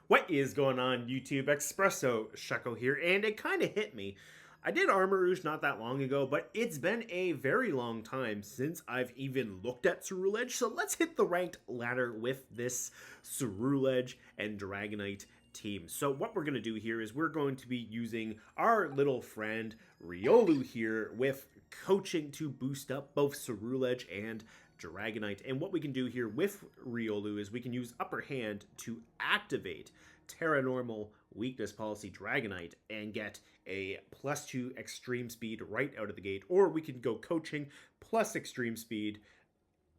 What is going on, YouTube? Espresso Shucko here, and it kind of hit me. I did Armor Rouge not that long ago, but it's been a very long time since I've even looked at Ceruledge, so let's hit the ranked ladder with this Ceruledge and Dragonite team. So what we're going to do here is we're going to be using our little friend Riolu here with coaching to boost up both Ceruledge and Dragonite. And what we can do here with Riolu is we can use Upper Hand to activate Terra Normal Weakness Policy Dragonite and get a +2 Extreme Speed right out of the gate. Or we can go Coaching plus Extreme Speed.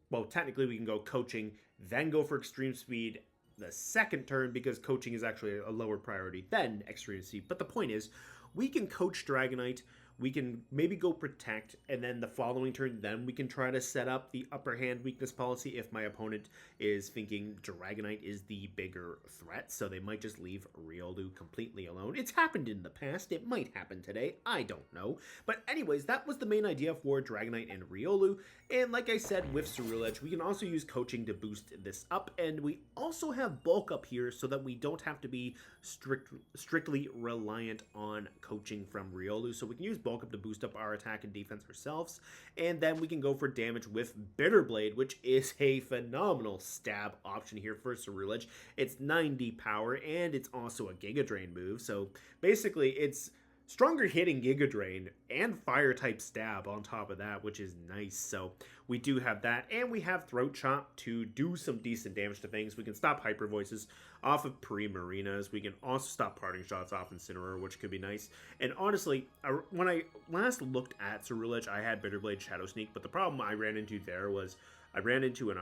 Well, technically we can go Coaching, then go for Extreme Speed the second turn because Coaching is actually a lower priority than Extreme Speed. But the point is, we can Coach Dragonite, we can maybe go Protect, and then the following turn, then we can try to set up the Upper Hand Weakness Policy if my opponent is thinking Dragonite is the bigger threat, so they might just leave Riolu completely alone. It's happened in the past, it might happen today, I don't know. But anyways, that was the main idea for Dragonite and Riolu, and like I said with Ceruledge, we can also use Coaching to boost this up, and we also have Bulk Up here so that we don't have to be strictly reliant on Coaching from Riolu, so we can use Bulk Up to boost up our attack and defense ourselves, and then we can go for damage with Bitter Blade, which is a phenomenal stab option here for Ceruledge. It's 90 power, and it's also a Giga Drain move, so basically it's stronger hitting Giga Drain and Fire type stab on top of that, which is nice. So we do have that, and we have Throat Chop to do some decent damage to things. We can stop Hyper Voices off of Pre-Marinas. We can also stop Parting Shots off Incineroar, which could be nice. And honestly, when I last looked at Ceruledge, I had Bitter Blade Shadow Sneak, but the problem I ran into there was I ran into it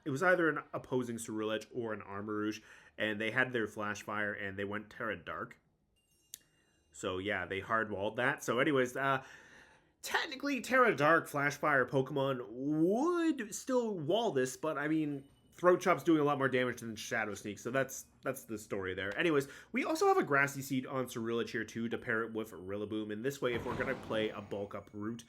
was either an opposing Ceruledge or an Armor Rouge, and they had their Flash Fire, and they went Terra Dark. So yeah, they hardwalled that. So anyways, technically Terra Dark Flashfire Pokemon would still wall this, but I mean, Throat Chop's doing a lot more damage than Shadow Sneak, so that's the story there. Anyways, we also have a Grassy Seed on Ceruledge here too to pair it with Rillaboom, and this way if we're going to play a bulk up route,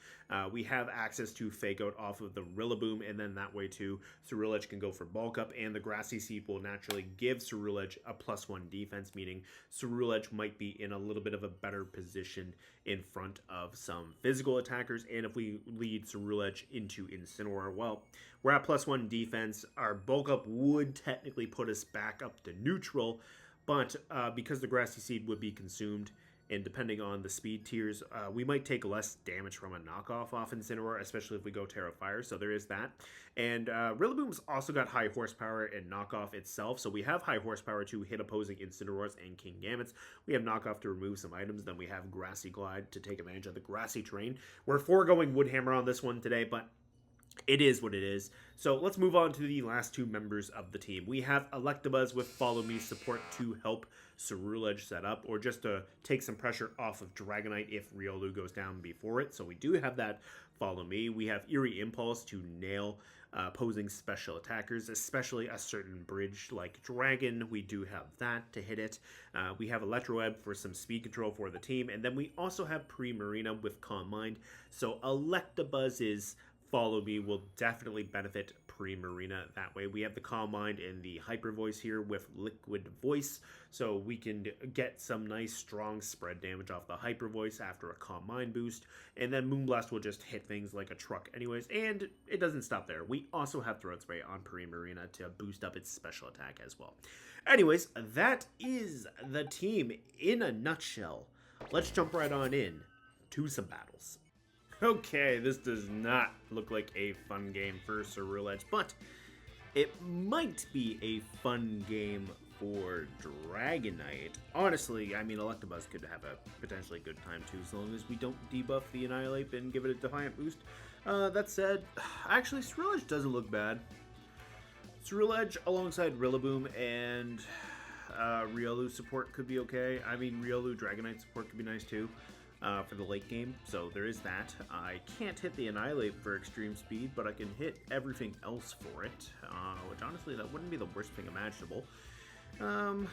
we have access to Fake Out off of the Rillaboom, and then that way too, Ceruledge can go for bulk up, and the Grassy Seed will naturally give Ceruledge a +1 defense, meaning Ceruledge might be in a little bit of a better position in front of some physical attackers, and if we lead Ceruledge into Incineroar, well, we're at +1 defense. Our bulk up would technically put us back up to neutral, but because the Grassy Seed would be consumed, and depending on the speed tiers, we might take less damage from a knockoff off Incineroar, especially if we go Terra Fire, so there is that. And Rillaboom's also got high horsepower and knockoff itself, so we have high horsepower to hit opposing Incineroars and Kingambits. We have knockoff to remove some items, then we have Grassy Glide to take advantage of the grassy terrain. We're foregoing Woodhammer on this one today, but it is what it is. So let's move on to the last two members of the team. We have Electabuzz with Follow Me support to help Ceruledge set up, or just to take some pressure off of Dragonite if Riolu goes down before it. So we do have that Follow Me. We have Eerie Impulse to nail opposing special attackers, especially a certain bridge like Dragon. We do have that to hit it. We have Electroweb for some speed control for the team, and then we also have Pre-Marina with Calm Mind. So Electabuzz's Follow Me will definitely benefit Pre-Marina that way. We have the Calm Mind and the Hyper Voice here with Liquid Voice, so we can get some nice strong spread damage off the Hyper Voice after a Calm Mind boost, and then Moonblast will just hit things like a truck anyways, and it doesn't stop there. We also have Throat Spray on Pre-Marina to boost up its special attack as well. Anyways, that is the team in a nutshell. Let's jump right on in to some battles. Okay, this does not look like a fun game for Ceruledge, but it might be a fun game for Dragonite. Honestly, I mean, Electabuzz could have a potentially good time too, as long as we don't debuff the Annihilate and give it a Defiant boost. That said, actually, Ceruledge doesn't look bad. Ceruledge alongside Rillaboom and Riolu support could be okay. I mean, Riolu Dragonite support could be nice too. For the late game, so there is that. I can't hit the Annihilate for extreme speed, but I can hit everything else for it, which honestly, that wouldn't be the worst thing imaginable. I'm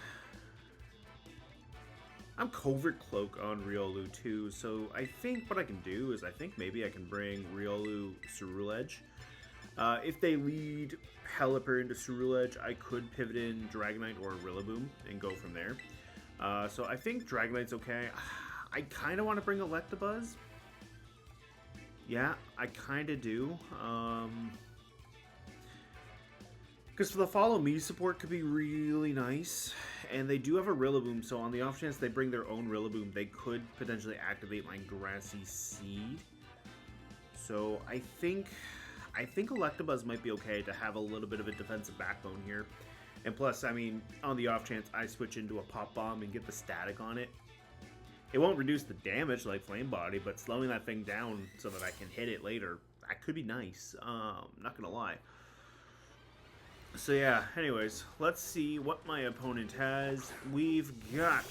Covert Cloak on Riolu too, so I think what I can do is maybe I can bring Riolu Ceruledge If they lead Pelipper into Ceruledge, I could pivot in Dragonite or Rillaboom and go from there. So I think Dragonite's okay. I kind of want to bring Electabuzz. Yeah, I kind of do. Because for the Follow Me support could be really nice. And they do have a Rillaboom, so on the off chance they bring their own Rillaboom, they could potentially activate my Grassy Seed. So I think Electabuzz might be okay to have a little bit of a defensive backbone here. And plus, I mean, on the off chance I switch into a Pop Bomb and get the static on it, it won't reduce the damage like Flame Body, but slowing that thing down so that I can hit it later, that could be nice. Not gonna lie. So yeah, anyways, let's see what my opponent has. We've got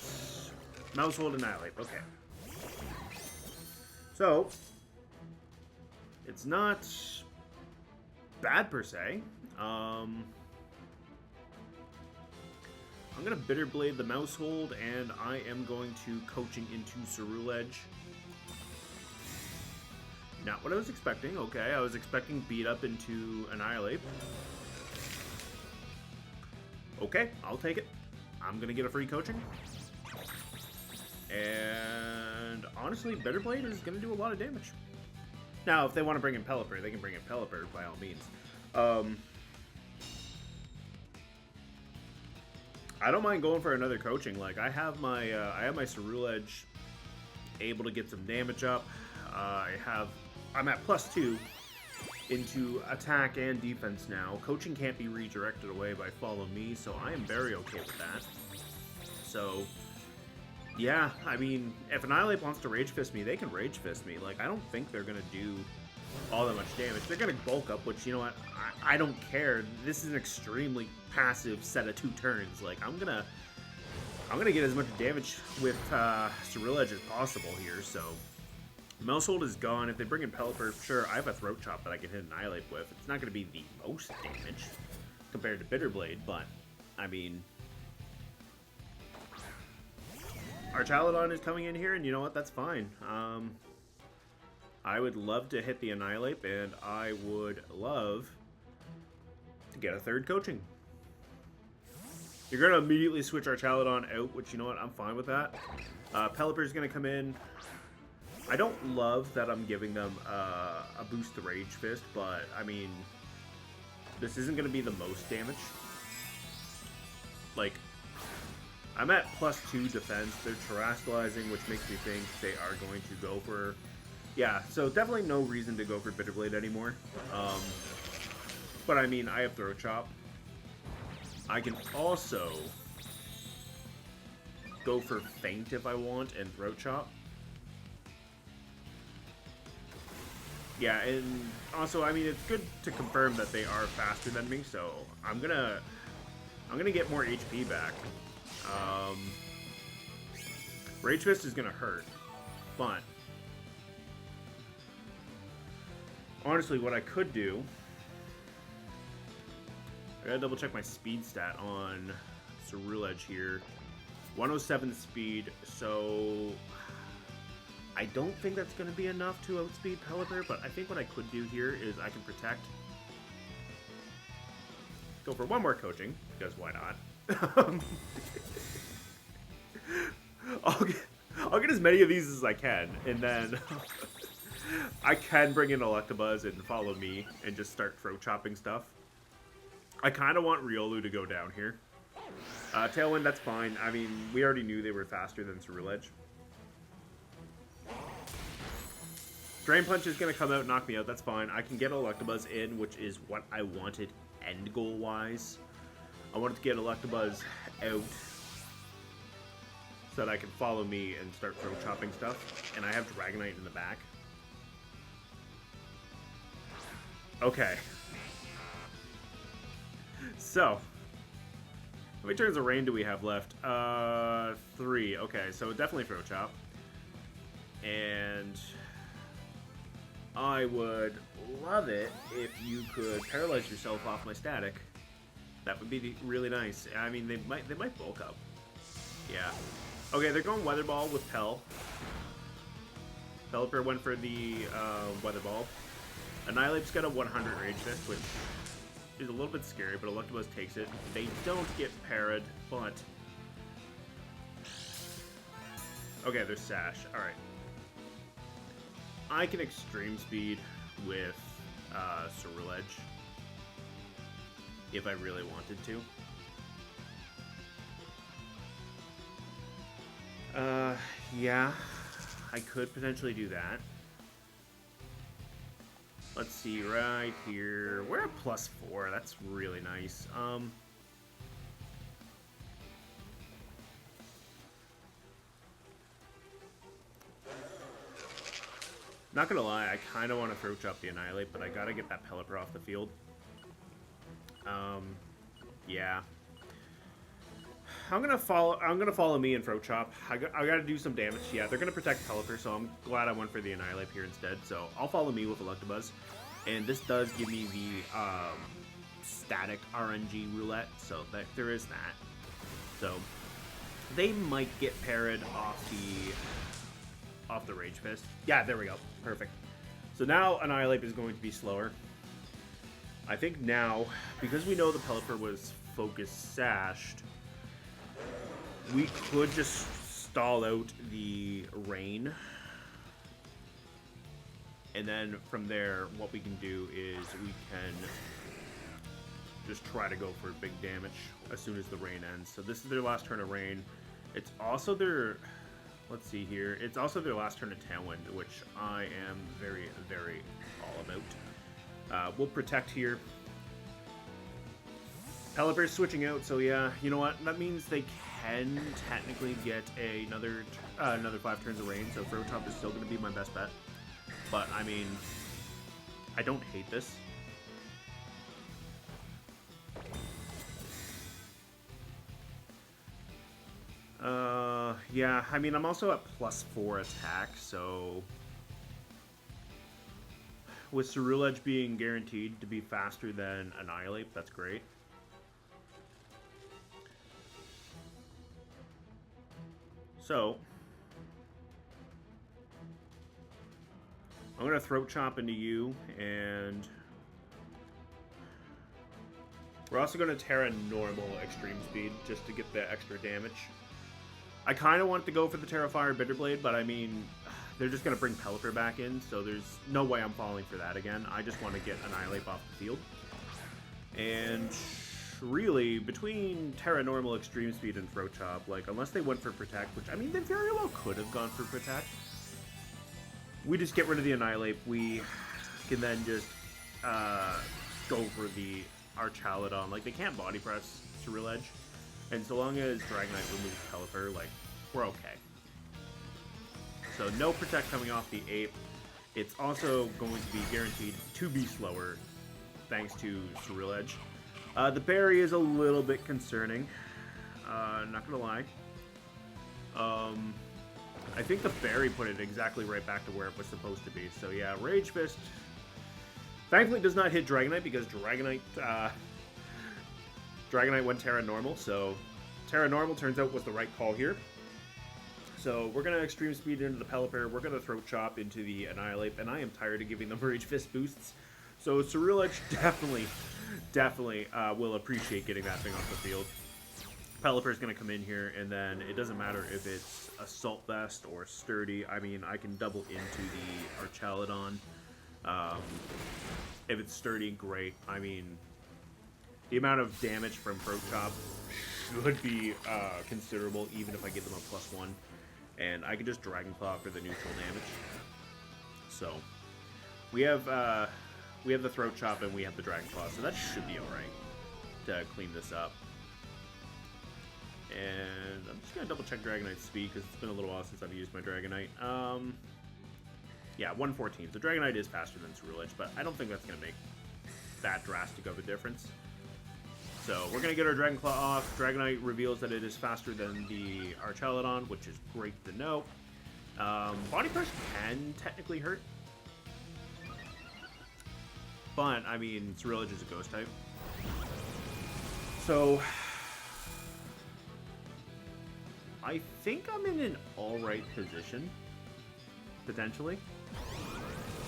Maushold, Annihilate. Okay. So, it's not bad per se. I'm going to Bitter Blade the Maushold, and I am going to Coaching into Ceruledge. Not what I was expecting. Okay, I was expecting Beat Up into Annihilate. Okay, I'll take it. I'm going to get a free Coaching. And honestly, Bitter Blade is going to do a lot of damage. Now, if they want to bring in Pelipper, they can bring in Pelipper by all means. I don't mind going for another Coaching. Like, I have my Ceruledge able to get some damage up. I'm at +2 into attack and defense now. Coaching can't be redirected away by Follow Me, so I am very okay with that. So, yeah, I mean, if Annihilate wants to Rage Fist me, they can Rage Fist me. Like, I don't think they're going to do all that much damage. They're going to bulk up, which, you know what, I don't care. This is an extremely passive set of 2 turns. Like, I'm gonna get as much damage with Ceruledge as possible here, so Maushold is gone. If they bring in Pelipper, sure, I have a Throat Chop that I can hit Annihilate with. It's not going to be the most damage compared to Bitter Blade, but, I mean, Archaludon is coming in here, and you know what? That's fine. I would love to hit the Annihilate, and I would love to get a 3rd Coaching. You're going to immediately switch Archaludon out, which, you know what? I'm fine with that. Pelipper's going to come in. I don't love that I'm giving them a boost to Rage Fist, but, I mean, this isn't going to be the most damage. Like, I'm at +2 defense. They're Terastallizing, which makes me think they are going to go for... Yeah, so definitely no reason to go for Bitter Blade anymore. But, I mean, I have Throat Chop. I can also go for Feint if I want and Throat Chop. Yeah, and also, I mean, it's good to confirm that they are faster than me, so I'm gonna get more HP back. Rage Fist is gonna hurt, but honestly, what I could do, I gotta double check my speed stat on Ceruledge here. 107 speed, so I don't think that's going to be enough to outspeed Pelipper, but I think what I could do here is I can protect. Go for one more Coaching, because why not? I'll get as many of these as I can, and then I can bring in Electabuzz and Follow Me and just start Throat Chopping stuff. I kind of want Riolu to go down here. Tailwind, that's fine. I mean, we already knew they were faster than Ceruledge. Drain Punch is going to come out and knock me out. That's fine. I can get Electabuzz in, which is what I wanted end goal-wise. I wanted to get Electabuzz out so that I can Follow Me and start Throat Chopping stuff. And I have Dragonite in the back. Okay. So, how many turns of rain do we have left? 3. Okay, so definitely Throat Chop. And I would love it if you could paralyze yourself off my static. That would be really nice. I mean, they might bulk up. Yeah. Okay, they're going Weather Ball with Pel. Pelipper went for the Weather Ball. Annihilape's got a 100 Rage Fist, which is a little bit scary, but Electabuzz takes it. They don't get parried, but... Okay, there's Sash. Alright. I can Extreme Speed with Ceruledge if I really wanted to. Yeah, I could potentially do that. Let's see, right here. We're at +4. That's really nice. Not gonna lie, I kind of want to Throat Chop the Annihilate, but I gotta get that Pelipper off the field. Yeah. I'm gonna follow me and Throat Chop. I gotta do some damage. Yeah, they're gonna protect Pelipper, so I'm glad I went for the Annihilate here instead. So I'll follow me with Electabuzz, and this does give me the static RNG roulette, so there is that. So they might get parried off the Rage Fist. Yeah, there we go. Perfect. So now Annihilate is going to be slower. I think now, because we know the Pelipper was Focus Sashed, we could just stall out the Rain. And then from there, what we can do is we can just try to go for big damage as soon as the Rain ends. So this is their last turn of Rain. It's also their... Let's see here. It's also their last turn of Tailwind, which I am very, very all about. We'll Protect here. Pelipper's switching out, so yeah, you know what? That means they can technically get another 5 turns of Rain, so Throat Chop is still going to be my best bet. But, I mean, I don't hate this. Yeah, I mean, I'm also at +4 attack, so... With Ceruledge being guaranteed to be faster than Annihilate, that's great. So... I'm going to Throat Chop into you, and... We're also going to Terra Normal Extreme Speed, just to get the extra damage. I kind of want to go for the Terrafire Bitterblade, but I mean, they're just going to bring Pelipper back in, so there's no way I'm falling for that again. I just want to get Annihilate off the field. And really, between Terra Normal, Extreme Speed, and Throat Chop, like, unless they went for Protect, which, I mean, they very well could have gone for Protect. We just get rid of the Annihilate. We can then just go for the Archaludon. Like, they can't Body Press Ceruledge. And so long as Dragonite removes Pelipper, like, we're okay. So no Protect coming off the Ape. It's also going to be guaranteed to be slower, thanks to Ceruledge. The Berry is a little bit concerning, not gonna lie. I think the Berry put it exactly right back to where it was supposed to be. So yeah, Rage Fist, thankfully does not hit Dragonite, because Dragonite went Terra Normal, so Terra Normal turns out was the right call here. So we're going to Extreme Speed into the Pelipper, we're going to Throat Chop into the Annihilate, and I am tired of giving them Rage Fist boosts. So Ceruledge definitely will appreciate getting that thing off the field. Pelipper is going to come in here, and then it doesn't matter if it's Assault Vest or Sturdy. I mean, I can double into the Archaludon. If it's Sturdy, great. I mean... The amount of damage from Throat Chop should be considerable, even if I give them a +1. And I can just Dragon Claw for the neutral damage. So, we have the Throat Chop and we have the Dragon Claw, so that should be alright to clean this up. And I'm just going to double check Dragonite's speed, because it's been a little while since I've used my Dragonite. Yeah, 114. So Dragonite is faster than Ceruledge, but I don't think that's going to make that drastic of a difference. So we're going to get our Dragon Claw off. Dragonite reveals that it is faster than the Archaludon, which is great to know. Body Press can technically hurt. But, I mean, Ceruledge is a Ghost type. So, I think I'm in an alright position, potentially.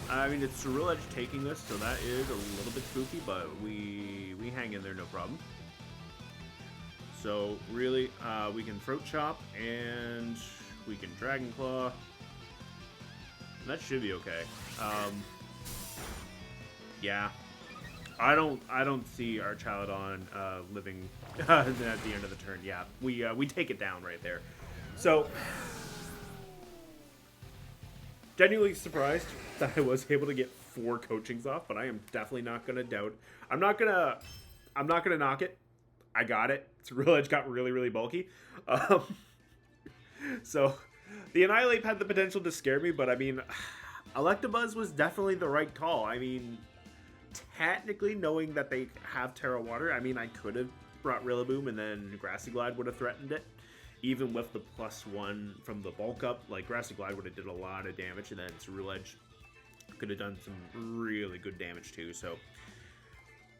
I mean, it's Ceruledge taking us, so that is a little bit spooky, but we hang in there no problem. So really, we can Throat Chop and we can Dragon Claw. That should be okay. Yeah, I don't see our Chaladon living at the end of the turn. Yeah, we take it down right there. So genuinely surprised that I was able to get 4 coachings off, but I am definitely not gonna doubt. I'm not gonna knock it. I got it. Ceruledge got really bulky. So the Annihilate had the potential to scare me, but I mean, Electabuzz was definitely the right call. I mean, technically, knowing that they have Terra Water, I mean, I could have brought Rillaboom and then Grassy Glide would have threatened it. Even with the +1 from the bulk up, like Grassy Glide would have did a lot of damage, and then Ceruledge could have done some really good damage too. So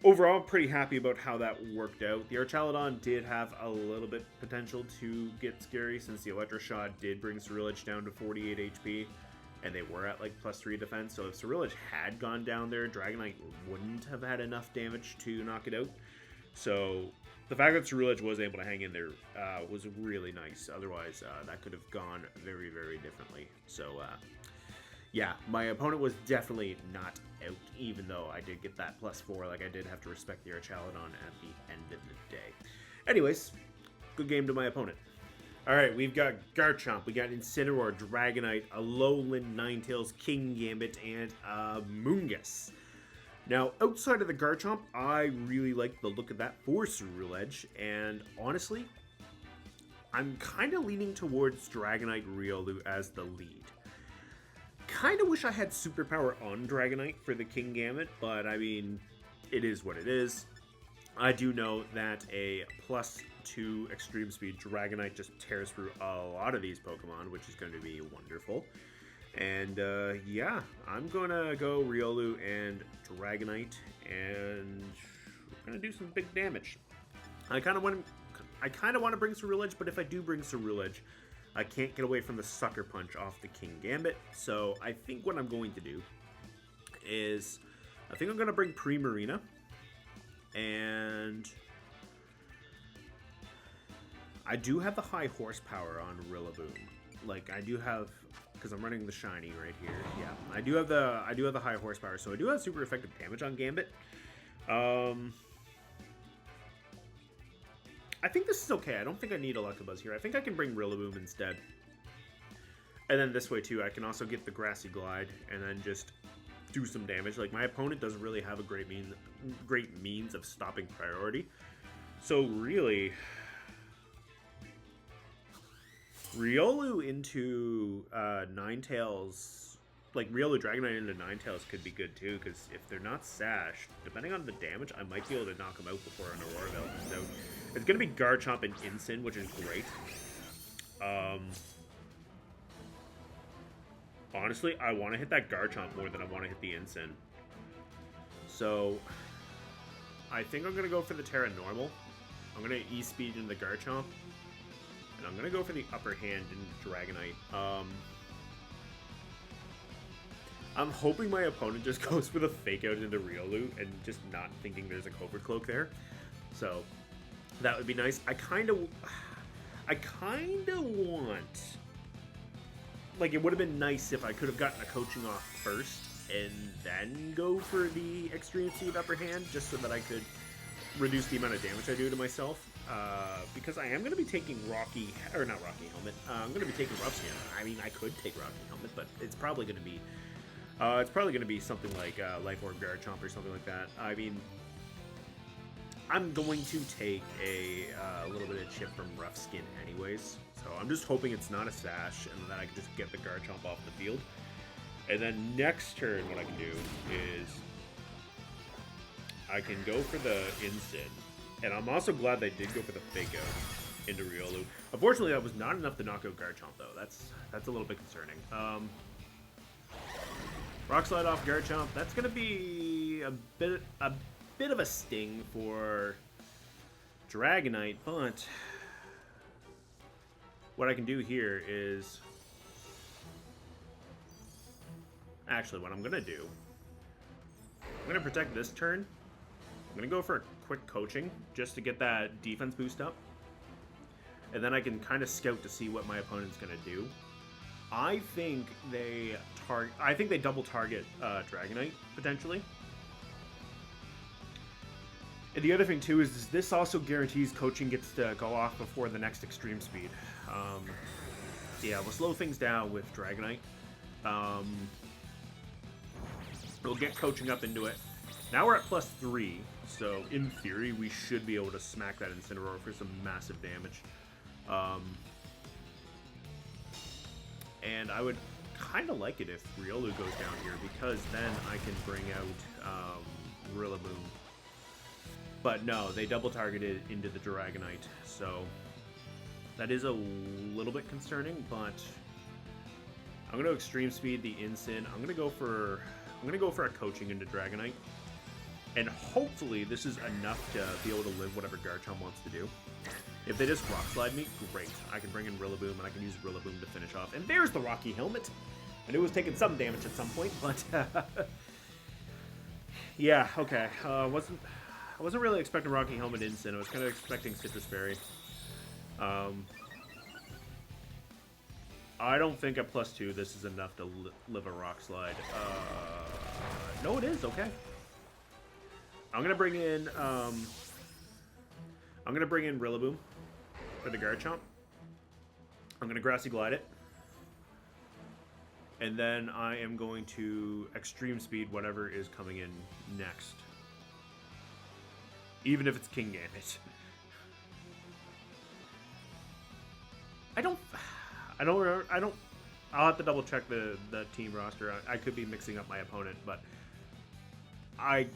overall, I'm pretty happy about how that worked out. The Archaludon did have a little bit potential to get scary since the Electroshot did bring Ceruledge down to 48 HP, and they were at like +3 defense. So if Ceruledge had gone down there, Dragonite wouldn't have had enough damage to knock it out. So the fact that Ceruledge was able to hang in there was really nice. Otherwise, that could have gone very differently. So yeah, my opponent was definitely not out, even though I did get that +4. Like, I did have to respect the Archaludon at the end of the day. Anyways, good game to my opponent. Alright, we've got Garchomp, we got Incineroar, Dragonite, Alolan Ninetales, Kingambit, and Moongus. Now, outside of the Garchomp, I really like the look of that for Ceruledge, and honestly, I'm kind of leaning towards Dragonite Riolu as the lead. Kind of wish I had Superpower on Dragonite for the Kingambit, but I mean, it is what it is. I do know that a +2 Extreme Speed Dragonite just tears through a lot of these Pokemon, which is going to be wonderful. And yeah, I'm going to go Riolu and Dragonite, and we're going to do some big damage. I kind of want to bring Ceruledge, but if I do bring Ceruledge, I can't get away from the Sucker Punch off the Kingambit. So I think what I'm going to do is, I think I'm going to bring Primarina, and I do have the high horsepower on Rillaboom. Like, I do have, because I'm running the shiny right here. Yeah, I do have the high horsepower, so I do have super effective damage on Gambit. I think this is okay. I don't think I need Electabuzz here. I think I can bring Rillaboom instead. And then this way too, I can also get the Grassy Glide and then just do some damage. Like, my opponent doesn't really have a great means of stopping priority. So really, Riolu into Ninetales, like Riolu Dragonite into Ninetales could be good too, because if they're not sashed, depending on the damage, I might be able to knock them out before an Aurora Belt. So it's going to be Garchomp and Incin, which is great. Honestly, I want to hit that Garchomp more than I want to hit the Incin. So I think I'm going to go for the Terra Normal. I'm going to E-Speed into the Garchomp. And I'm going to go for the upper hand in Dragonite. I'm hoping my opponent just goes for the Fake Out into Riolu and just not thinking there's a Covert Cloak there. So that would be nice. I kind of want, like, it would have been nice if I could have gotten a coaching off first and then go for the Extreme Speed upper hand, just so that I could reduce the amount of damage I do to myself. Because I am going to be taking not Rocky Helmet. I'm going to be taking Rough Skin. I mean, I could take Rocky Helmet, but it's probably going to be something like Life Orb Garchomp or something like that. I mean, I'm going to take a little bit of chip from Rough Skin anyways. So I'm just hoping it's not a sash, and that I can just get the Garchomp off the field. And then next turn, what I can do is I can go for the Incin. And I'm also glad they did go for the Fake Out into Riolu. Unfortunately, that was not enough to knock out Garchomp, though. That's a little bit concerning. Rock Slide off Garchomp. That's going to be a bit of a sting for Dragonite, but what I can do here is Actually, what I'm going to do, I'm going to protect this turn. I'm going to go for a quick coaching just to get that defense boost up. And then I can kind of scout to see what my opponent's going to do. I think they double target Dragonite, potentially. And the other thing, too, is this also guarantees coaching gets to go off before the next extreme speed. Yeah, we'll slow things down with Dragonite. We'll get coaching up into it. Now we're at +3, so in theory, we should be able to smack that Incineroar for some massive damage. And I would kind of like it if Riolu goes down here, because then I can bring out Rillaboom. But no, they double targeted into the Dragonite, so that is a little bit concerning, but I'm going to extreme speed the Incin. I'm going to go for a coaching into Dragonite. And hopefully this is enough to be able to live whatever Garchomp wants to do. If they just Rock Slide me, great. I can bring in Rillaboom, and I can use Rillaboom to finish off. And there's the Rocky Helmet. I knew it was taking some damage at some point, but yeah, okay. I wasn't really expecting Rocky Helmet Incin. I was kind of expecting Citrus Berry. I don't think at +2 this is enough to live a Rock Slide. No, it is. Okay. I'm gonna bring in Rillaboom for the Garchomp. I'm gonna Grassy Glide it, and then I am going to extreme speed whatever is coming in next, even if it's King Gambit. I'll have to double check the team roster. I could be mixing up my opponent, but I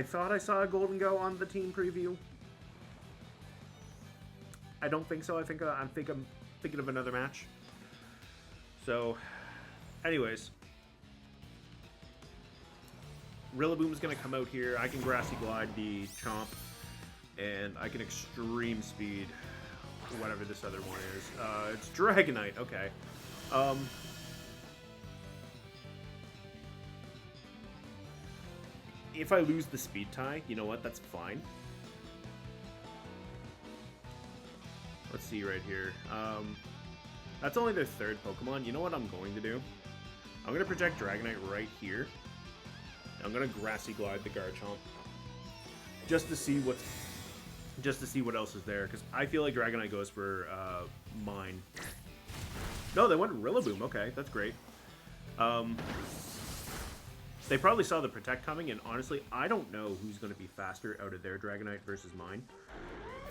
thought I saw a Golden Go on the team preview. I don't think so. I'm thinking of another match. So, anyways, Rillaboom's gonna come out here. I can Grassy Glide the Chomp, and I can extreme speed whatever this other one is. It's Dragonite. Okay. If I lose the speed tie, you know what? That's fine. Let's see right here. That's only their third Pokemon. You know what I'm going to do? I'm going to project Dragonite right here. I'm going to Grassy Glide the Garchomp. Just to see what else is there, because I feel like Dragonite goes for mine. No, they went Rillaboom. Okay, that's great. They probably saw the Protect coming, and honestly, I don't know who's going to be faster out of their Dragonite versus mine.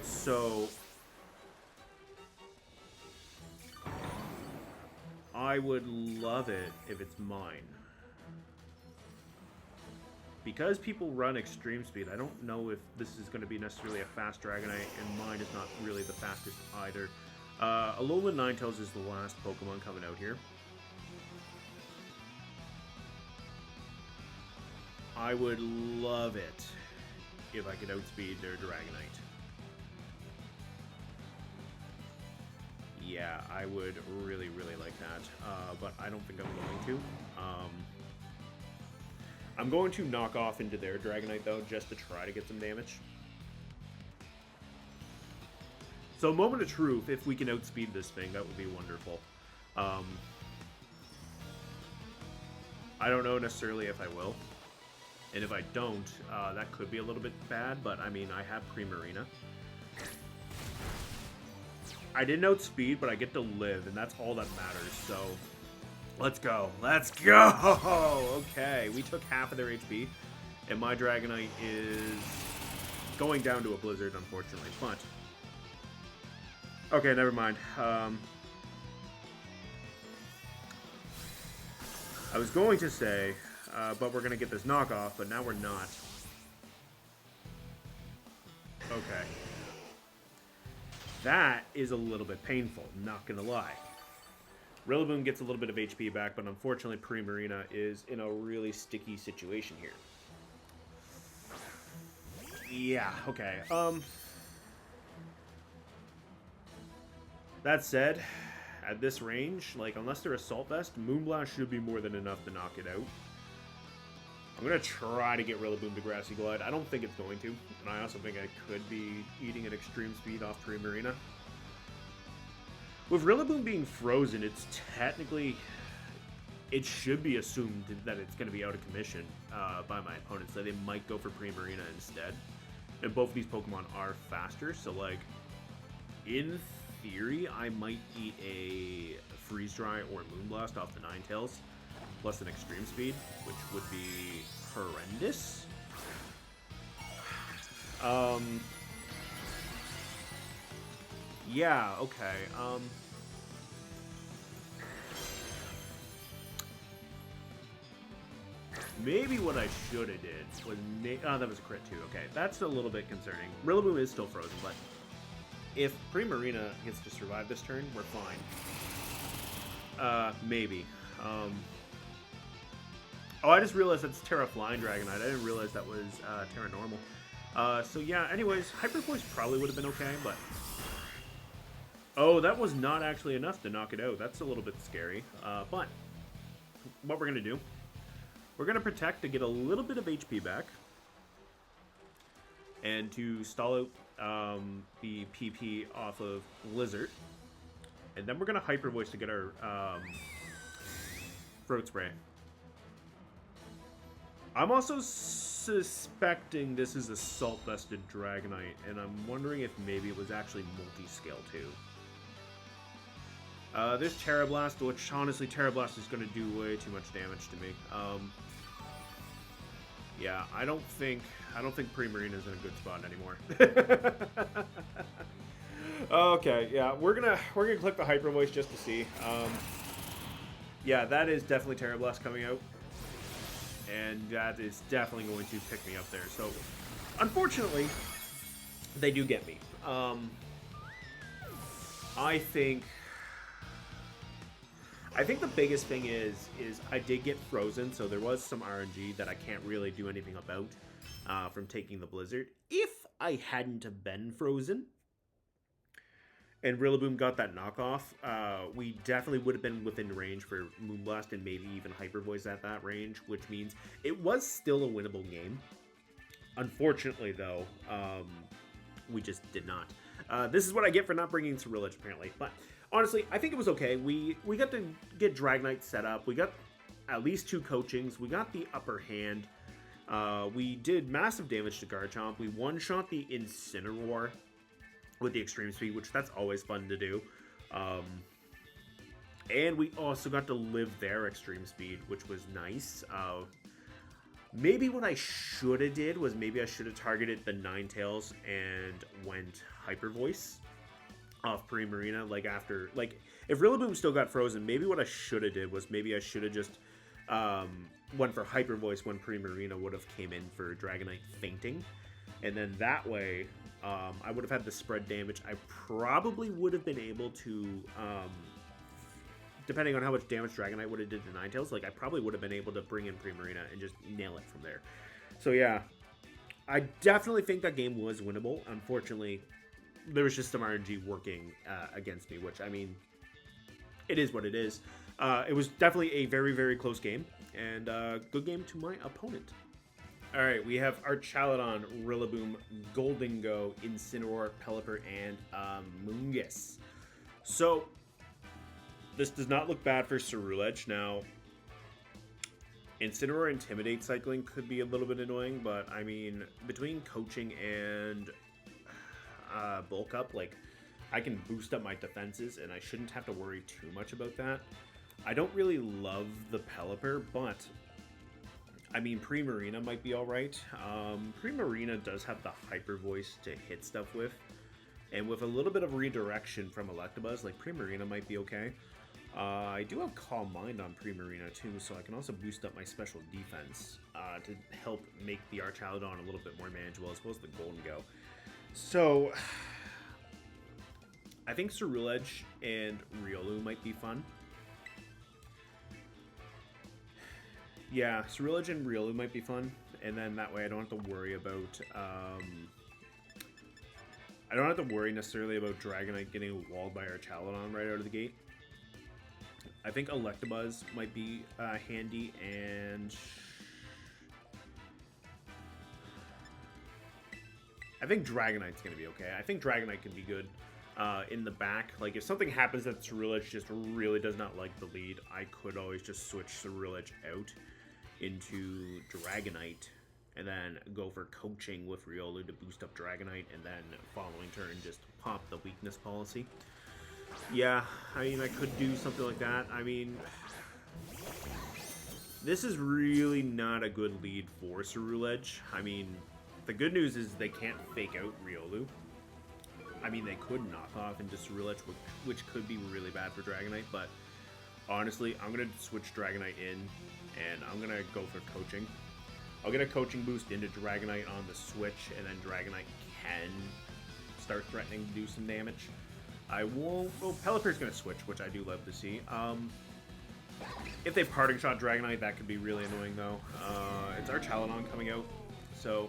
So I would love it if it's mine. Because people run extreme speed, I don't know if this is going to be necessarily a fast Dragonite, and mine is not really the fastest either. Alolan Ninetales is the last Pokemon coming out here. I would love it if I could outspeed their Dragonite. Yeah, I would really, really like that, but I don't think I'm going to. I'm going to knock off into their Dragonite, though, just to try to get some damage. So, moment of truth, if we can outspeed this thing, that would be wonderful. I don't know necessarily if I will. And if I don't, that could be a little bit bad, but I mean, I have Primarina. I didn't outspeed, but I get to live, and that's all that matters, so let's go. Let's go! Okay, we took half of their HP, and my Dragonite is going down to a Blizzard, unfortunately, but okay, never mind. I was going to say, but we're going to get this knockoff, but now we're not. Okay. That is a little bit painful, not going to lie. Rillaboom gets a little bit of HP back, but unfortunately Primarina is in a really sticky situation here. Yeah, okay. That said, at this range, like, unless they're Assault Vest, Moonblast should be more than enough to knock it out. I'm going to try to get Rillaboom to Grassy Glide. I don't think it's going to, and I also think I could be eating at Extreme Speed off Primarina. With Rillaboom being frozen, it's technically... It should be assumed that it's going to be out of commission by my opponents, so they might go for Primarina instead. And both of these Pokemon are faster, so, like, in theory, I might eat a Freeze Dry or Moonblast off the Ninetales, plus an Extreme Speed, which would be horrendous. Yeah, okay. Maybe what I should have did was... Oh, that was a crit too. Okay, that's a little bit concerning. Rillaboom is still frozen, but if Primarina gets to survive this turn, we're fine. Maybe. Oh, I just realized that's Terra Flying Dragonite. I didn't realize that was Terra Normal. So yeah, anyways, Hyper Voice probably would have been okay, but... Oh, that was not actually enough to knock it out. That's a little bit scary. But what we're going to do, we're going to Protect to get a little bit of HP back. And to stall out the PP off of Blizzard. And then we're going to Hyper Voice to get our Throat Spray. I'm also suspecting this is Assault Vested Dragonite, and I'm wondering if maybe it was actually multi-scale too. There's Terra Blast, which honestly Terra Blast is going to do way too much damage to me. Yeah, I don't think Primarina is in a good spot anymore. Okay, yeah, we're gonna click the Hyper Voice just to see. Yeah, that is definitely Terra Blast coming out. And that is definitely going to pick me up there. So, unfortunately, they do get me. I think the biggest thing is I did get frozen, so there was some RNG that I can't really do anything about from taking the Blizzard. If I hadn't have been frozen, and Rillaboom got that knockoff, we definitely would have been within range for Moonblast and maybe even Hyper Voice at that range, which means it was still a winnable game. Unfortunately, though, we just did not. This is what I get for not bringing Ceruledge, apparently. But honestly, I think it was okay. We got to get Dragonite set up. We got at least 2 coachings. We got the upper hand. We did massive damage to Garchomp. We one-shot the Incineroar with the Extreme Speed, which that's always fun to do. And we also got to live their Extreme Speed, which was nice. Maybe what I should have did was maybe I should have targeted the Ninetales and went Hyper Voice off Primarina, like after, like, if Rillaboom still got frozen, maybe what I should have did was maybe I should have just went for Hyper Voice when Primarina would have came in for Dragonite fainting. And then that way, I would have had the spread damage. I probably would have been able to, depending on how much damage Dragonite would have did to Ninetales, like I probably would have been able to bring in Primarina and just nail it from there. So yeah, I definitely think that game was winnable. Unfortunately, there was just some RNG working against me, which, I mean, it is what it is. It was definitely a very, very close game, and good game to my opponent. All right, we have Archaludon, Rillaboom, Goldingo, Incineroar, Pelipper, and Mungus. So, this does not look bad for Ceruledge. Now, Incineroar Intimidate cycling could be a little bit annoying, but, I mean, between coaching and bulk up, like, I can boost up my defenses, and I shouldn't have to worry too much about that. I don't really love the Pelipper, but I mean, Primarina might be alright. Primarina does have the Hyper Voice to hit stuff with. And with a little bit of redirection from Electabuzz, like, Primarina might be okay. I do have Calm Mind on Primarina too, so I can also boost up my special defense to help make the Archaludon a little bit more manageable, as well as the Goldingo. So, I think Ceruledge and Riolu might be fun. Yeah, Ceruledge and Riolu might be fun, and then that way I don't have to worry about, I don't have to worry necessarily about Dragonite getting walled by Archaludon right out of the gate. I think Electabuzz might be handy, and I think Dragonite's going to be okay. I think Dragonite can be good in the back. Like, if something happens that Ceruledge just really does not like the lead, I could always just switch Ceruledge out into Dragonite and then go for coaching with Riolu to boost up Dragonite, and then following turn just pop the weakness policy. Yeah, I mean, I could do something like that. I mean, this is really not a good lead for Ceruledge. I mean, the good news is they can't fake out Riolu. I mean, they could knock off into Ceruledge, which could be really bad for Dragonite, but honestly, I'm going to switch Dragonite in, and I'm going to go for coaching. I'll get a coaching boost into Dragonite on the switch, and then Dragonite can start threatening to do some damage. I won't... Oh, Pelipper's going to switch, which I do love to see. If they parting shot Dragonite, that could be really annoying, though. It's our Chaladon coming out, so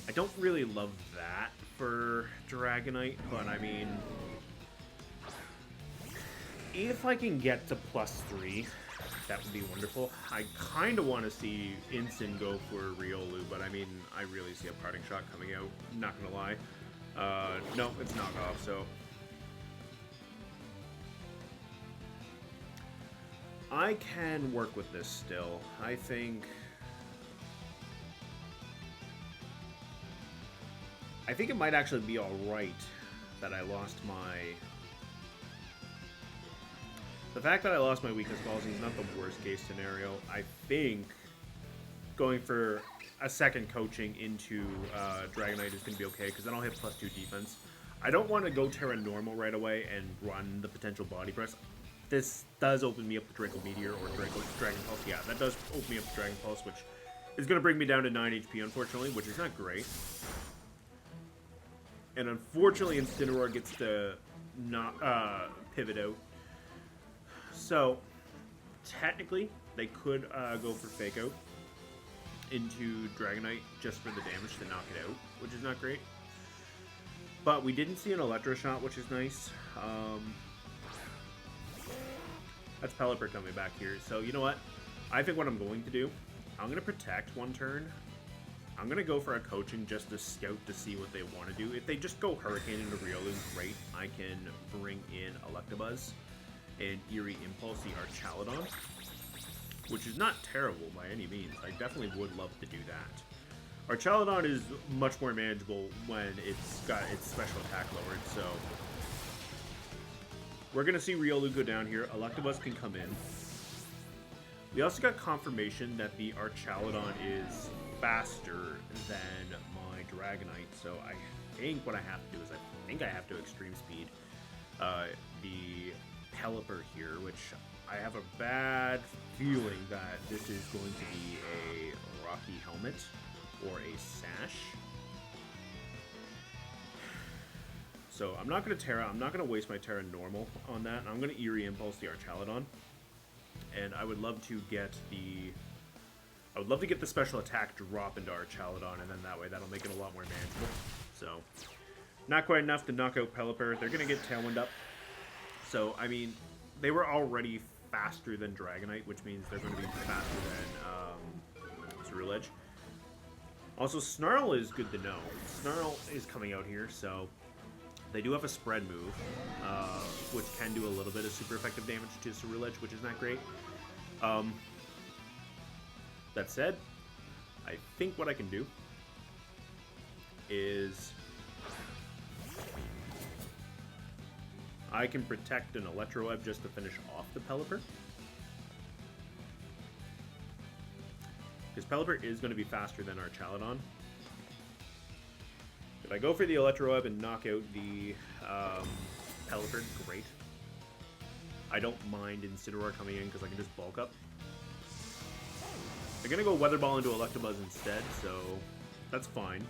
I don't really love that for Dragonite, but I mean, if I can get to +3, that would be wonderful. I kind of want to see Instant go for Riolu, but I mean, I really see a parting shot coming out, not gonna lie. No, it's knockoff, so I can work with this still. I think it might actually be alright that I lost my... The fact that I lost my weakness policy is not the worst case scenario. I think going for a second coaching into Dragonite is going to be okay, because then I'll hit +2 defense. I don't want to go Terra Normal right away and run the potential Body Press. This does open me up to Draco Meteor or Dragon Pulse. Yeah, that does open me up to Dragon Pulse, which is going to bring me down to 9 HP, unfortunately, which is not great. And unfortunately, Incineroar gets to not pivot out. So, technically, they could go for Fake Out into Dragonite just for the damage to knock it out, which is not great. But we didn't see an Electro Shot, which is nice. That's Pelipper coming back here. So, you know what? I think what I'm going to do, I'm going to Protect one turn. I'm going to go for a coaching just to scout to see what they want to do. If they just go Hurricane into Riolu, great. I can bring in Electabuzz and Eerie Impulse the Archaladon, which is not terrible by any means. I definitely would love to do that. Archaladon is much more manageable when it's got its special attack lowered, so we're going to see Riolu go down here. Electabuzz can come in. We also got confirmation that the Archaladon is faster than my Dragonite, so I think what I have to do is I have to Extreme Speed the Pelipper here, which I have a bad feeling that this is going to be a Rocky Helmet or a Sash. So I'm not going to Terra. I'm not going to waste my Terra Normal on that. I'm going to Eerie Impulse the Archaladon, and I would love to get the special attack drop into Archaladon, and then that way that'll make it a lot more manageable. So, not quite enough to knock out Pelipper. They're going to get Tailwind up. So, I mean, they were already faster than Dragonite, which means they're going to be faster than Ceruledge. Also, Snarl is good to know. Snarl is coming out here, so they do have a spread move, which can do a little bit of super effective damage to Ceruledge, which is not great. That said, I think what I can do is I can protect an Electro Web just to finish off the Pelipper. Because Pelipper is going to be faster than our Chaladon. If I go for the Electro Web and knock out the Pelipper, great. I don't mind Incineroar coming in because I can just bulk up. They're going to go Weather Ball into Electabuzz instead, so that's fine.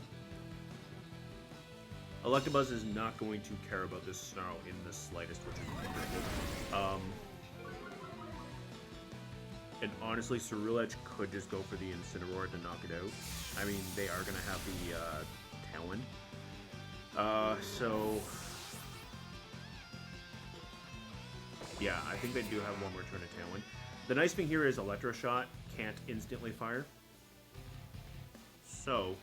Electabuzz is not going to care about this Snarl in the slightest, which is wonderful. And honestly, Ceruledge could just go for the Incineroar to knock it out. I mean, they are going to have the Tailwind. So Yeah, I think they do have one more turn of Tailwind. The nice thing here is Electro Shot can't instantly fire. So...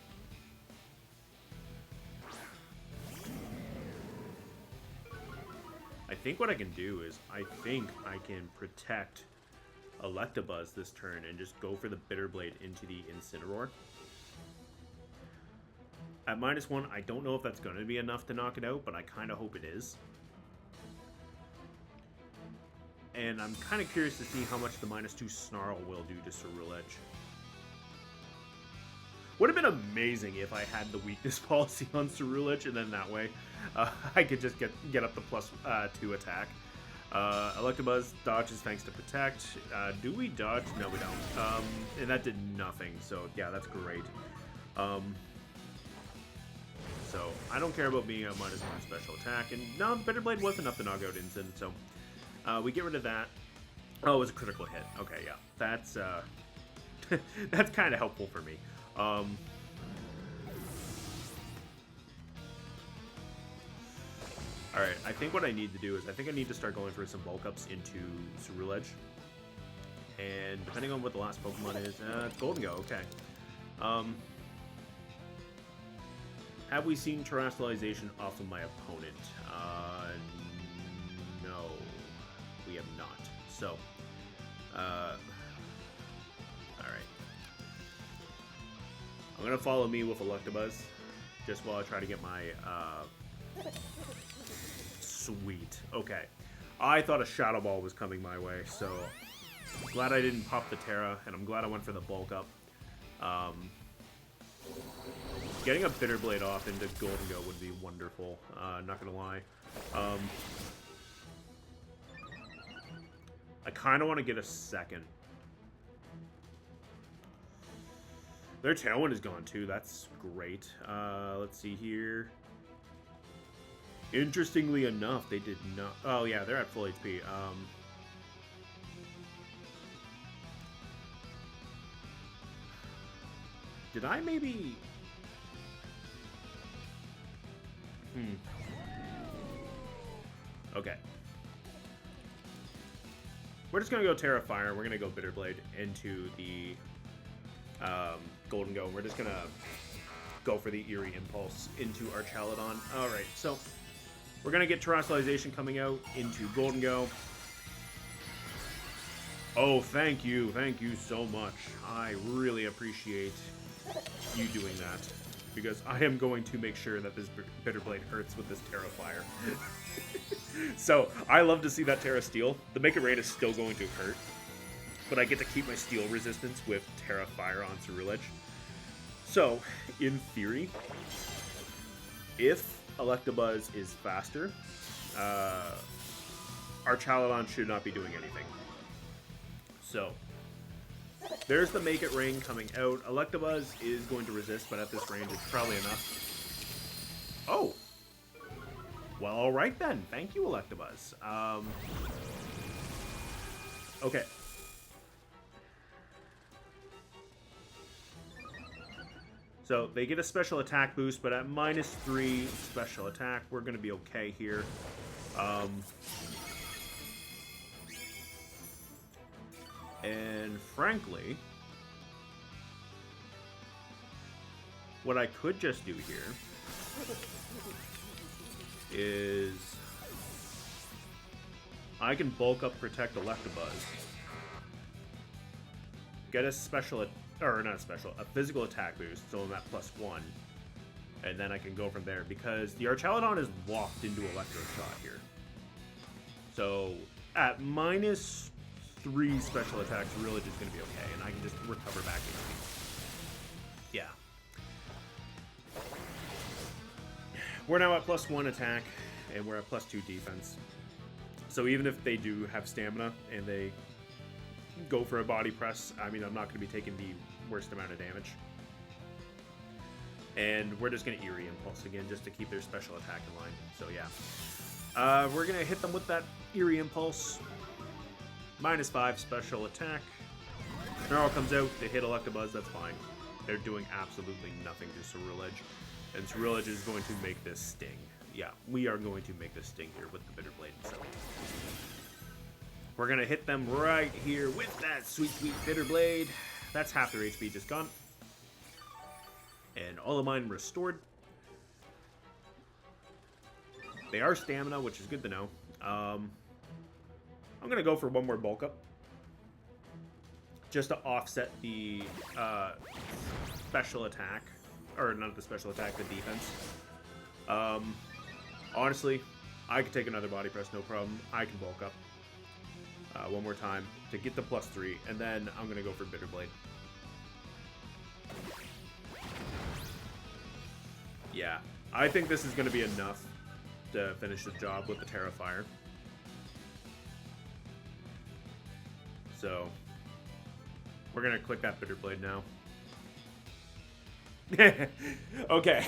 I think what I can do is, I think I can protect Electabuzz this turn and just go for the Bitter Blade into the Incineroar. At -1, I don't know if that's going to be enough to knock it out, but I kind of hope it is. And I'm kind of curious to see how much the -2 Snarl will do to Ceruledge. Would have been amazing if I had the weakness policy on Ceruledge, and then that way I could just get up to +2 attack. Electabuzz dodges thanks to Protect. Do we dodge? No, we don't. And that did nothing, so yeah, that's great. So I don't care about being a -1 special attack, and no, Bitter Blade was enough to knock out Incin, so we get rid of that. Oh, it was a critical hit. Okay, yeah, that's that's kind of helpful for me. Alright, I think what I need to do is I think I need to start going for some bulk ups into Ceruledge. And depending on what the last Pokemon is, it's Golden Go, okay. Have we seen Terrestrialization off of my opponent? No, we have not. So, alright. I'm gonna follow me with Electabuzz, just while I try to get my, Sweet. Okay. I thought a Shadow Ball was coming my way, so glad I didn't pop the Terra, and I'm glad I went for the bulk up. Getting a Bitter Blade off into Golden Go would be wonderful, not gonna lie. I kind of want to get a second. Their Tailwind is gone too, that's great. Let's see here. Interestingly enough, they did not... Oh, yeah, they're at full HP. Did I maybe... Okay. We're just going to go Terra Fire. We're going to go Bitter Blade into the Golden Go. We're just going to go for the Eerie Impulse into our Chaladon. Alright, so... We're going to get Terrestrialization coming out into Golden Go. Oh, thank you so much. I really appreciate you doing that, because I am going to make sure that this Bitter Blade hurts with this Terra Fire. So, I love to see that Terra Steel. The Make It Rain is still going to hurt, but I get to keep my Steel resistance with Terra Fire on Ceruledge. So, in theory, if Electabuzz is faster, our Chaladon should not be doing anything. So, there's the Make It Rain coming out. Electabuzz is going to resist, but at this range, it's probably enough. Oh! Well, alright then. Thank you, Electabuzz. Okay. So, they get a special attack boost, but at -3 special attack, we're going to be okay here. And frankly, what I could just do here is I can bulk up Protect Electabuzz, get a special, or not a special, a physical attack boost, so I'm at +1, and then I can go from there, because the Archaladon is locked into Electro Shot here. So at -3 special attacks, Ceruledge is going to be okay, and I can just recover back HP. Yeah. We're now at +1 attack, and we're at +2 defense. So even if they do have stamina, and they go for a body press, I mean, I'm not going to be taking the worst amount of damage. And we're just going to Eerie Impulse again, just to keep their special attack in line. So yeah. We're going to hit them with that Eerie Impulse. -5 special attack. Snarl comes out, they hit Electabuzz, that's fine. They're doing absolutely nothing to Ceruledge. And Ceruledge is going to make this sting. Yeah, we are going to make this sting here with the Bitter Blade itself. We're going to hit them right here with that sweet, sweet Bitter Blade. That's half their HP just gone. And all of mine restored. They are stamina, which is good to know. I'm going to go for one more bulk up. Just to offset the special attack. Or not the special attack, the defense. Honestly, I could take another body press, no problem. I can bulk up one more time to get the +3, and then I'm going to go for Bitter Blade. Yeah, I think this is going to be enough to finish the job with the Terrifier. So, we're going to click that Bitter Blade now. Okay.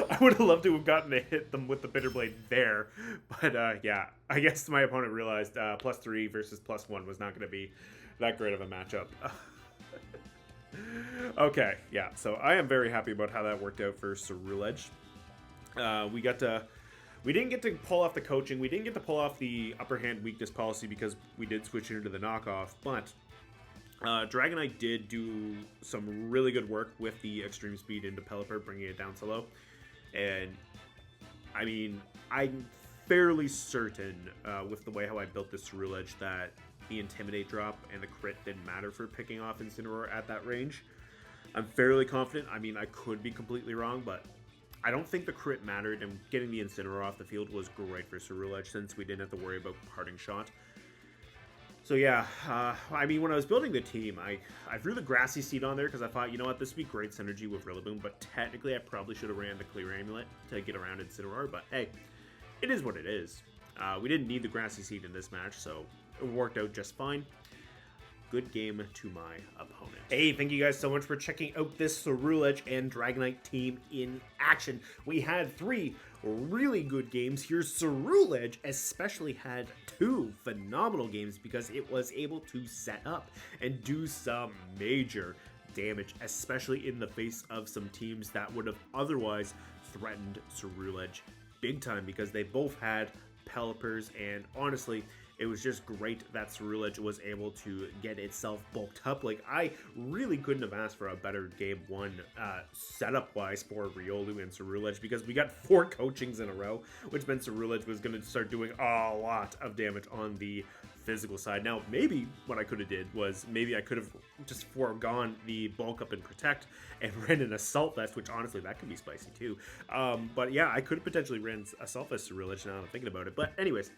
I would have loved to have gotten to hit them with the Bitter Blade there. But, yeah, I guess my opponent realized +3 versus +1 was not going to be that great of a matchup. Okay, yeah, so I am very happy about how that worked out for Ceruledge. We didn't get to pull off the coaching. We didn't get to pull off the upper hand weakness policy because we did switch into the knockoff. But Dragonite did do some really good work with the extreme speed into Pelipper, bringing it down to low. And, I mean, I'm fairly certain with the way how I built this Ceruledge that the Intimidate drop and the crit didn't matter for picking off Incineroar at that range. I'm fairly confident. I mean, I could be completely wrong, but I don't think the crit mattered, and getting the Incineroar off the field was great for Ceruledge since we didn't have to worry about parting shot. So yeah, I mean, when I was building the team, I threw the Grassy Seed on there because I thought, you know what, this would be great synergy with Rillaboom, but technically I probably should have ran the Clear Amulet to get around Incineroar, but hey, it is what it is. We didn't need the Grassy Seed in this match, so it worked out just fine. Good game to my opponent. Hey, thank you guys so much for checking out this Ceruledge and Dragonite team in action. We had 3 really good games here. Ceruledge especially had 2 phenomenal games because it was able to set up and do some major damage, especially in the face of some teams that would have otherwise threatened Ceruledge big time because they both had Pelipers, and honestly, it was just great that Ceruledge was able to get itself bulked up. Like, I really couldn't have asked for a better game 1 setup-wise for Riolu and Ceruledge because we got 4 coachings in a row, which meant Ceruledge was going to start doing a lot of damage on the physical side. Now, maybe what I could have did was maybe I could have just foregone the bulk up and protect and ran an Assault Vest, which honestly, that could be spicy too. But yeah, I could have potentially ran Assault Vest Ceruledge now that I'm thinking about it. But anyways,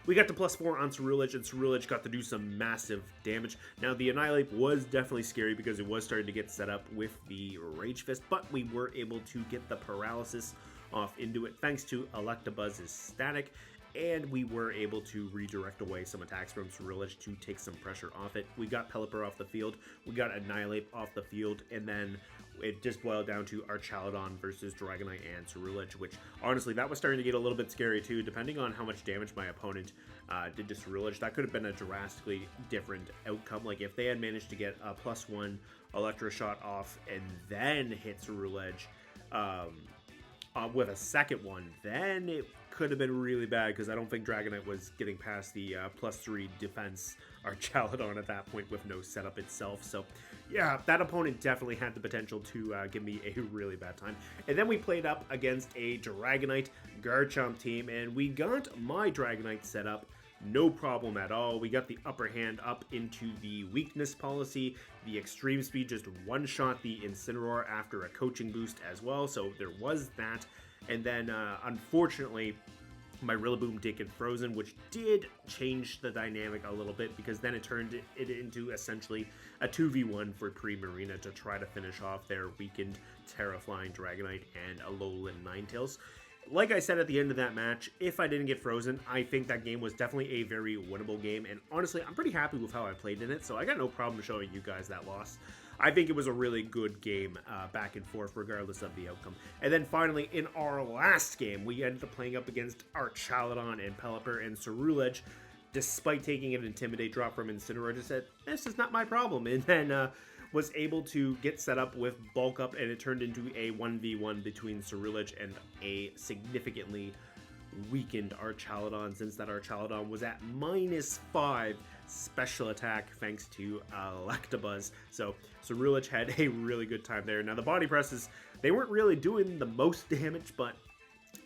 we got to +4 on Ceruledge, and Ceruledge got to do some massive damage. Now, the Annihilate was definitely scary because it was starting to get set up with the Rage Fist, but we were able to get the Paralysis off into it thanks to Electabuzz's Static, and we were able to redirect away some attacks from Ceruledge to take some pressure off it. We got Pelipper off the field, we got Annihilate off the field, and then it just boiled down to Archaludon versus Dragonite and Ceruledge, which honestly, that was starting to get a little bit scary too, depending on how much damage my opponent did to Ceruledge. That could have been a drastically different outcome. Like if they had managed to get a +1 Electro Shot off and then hit Ceruledge with a second one, then it could have been really bad because I don't think Dragonite was getting past the +3 defense Archaludon at that point with no setup itself. So yeah, that opponent definitely had the potential to give me a really bad time. And then we played up against a Dragonite Garchomp team, and we got my Dragonite set up no problem at all. We got the upper hand up into the weakness policy. The extreme speed just one-shot the Incineroar after a coaching boost as well, so there was that. And then, unfortunately, my Rillaboom did get frozen, which did change the dynamic a little bit because then it turned it into essentially a 2v1 for Primarina to try to finish off their weakened Terraflying Dragonite and Alolan Ninetales. Like I said at the end of that match, if I didn't get frozen, I think that game was definitely a very winnable game, and honestly, I'm pretty happy with how I played in it, so I got no problem showing you guys that loss. I think it was a really good game back and forth, regardless of the outcome. And then finally, in our last game, we ended up playing up against Archaludon and Pelipper, and Ceruledge, despite taking an Intimidate drop from Incineroar, just said, this is not my problem, and then was able to get set up with bulk up, and it turned into a 1v1 between Ceruledge and a significantly weakened our Chaladon, since that our Chaladon was at -5 special attack thanks to Electabuzz. So Ceruledge had a really good time there. Now the body presses, they weren't really doing the most damage, but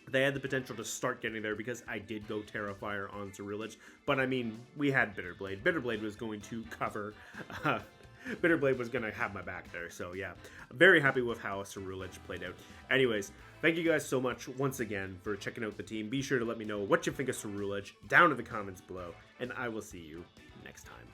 they had the potential to start getting there because I did go Terrafire on Ceruledge. But I mean, we had Bitterblade. Bitterblade was going to cover... Bitterblade was going to have my back there. So yeah, very happy with how Ceruledge played out. Anyways, thank you guys so much once again for checking out the team. Be sure to let me know what you think of Ceruledge down in the comments below, and I will see you next time.